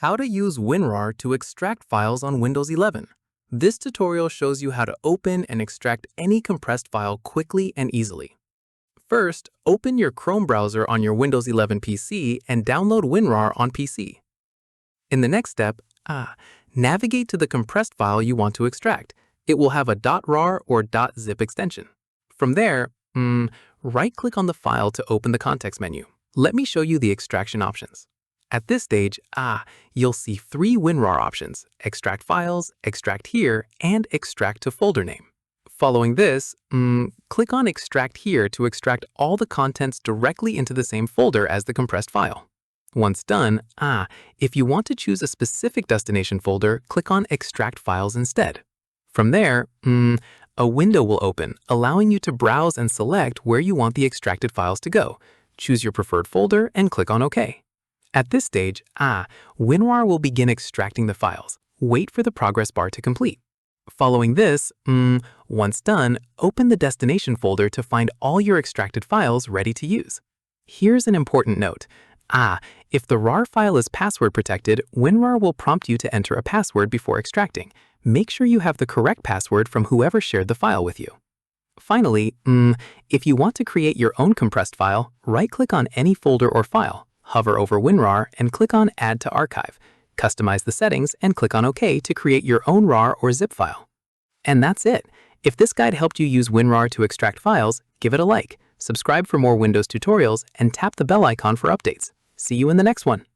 How to use WinRAR to extract files on Windows 11. This tutorial shows you how to open and extract any compressed file quickly and easily. First, open your Chrome browser on your Windows 11 PC and download WinRAR on PC. In the next step, navigate to the compressed file you want to extract. It will have a .rar or .zip extension. From there, right-click on the file to open the context menu. Let me show you the extraction options. At this stage, you'll see 3 WinRAR options: extract files, extract here, and extract to folder name. Following this, click on extract here to extract all the contents directly into the same folder as the compressed file. Once done, if you want to choose a specific destination folder, click on extract files instead. From there, a window will open, allowing you to browse and select where you want the extracted files to go. Choose your preferred folder and click on OK. At this stage, WinRAR will begin extracting the files. Wait for the progress bar to complete. Following this, once done, open the destination folder to find all your extracted files ready to use. Here's an important note. If the RAR file is password protected, WinRAR will prompt you to enter a password before extracting. Make sure you have the correct password from whoever shared the file with you. Finally, if you want to create your own compressed file, right-click on any folder or file, hover over WinRAR and click on Add to Archive. Customize the settings and click on OK to create your own RAR or zip file. And that's it. If this guide helped you use WinRAR to extract files, give it a like, subscribe for more Windows tutorials, and tap the bell icon for updates. See you in the next one.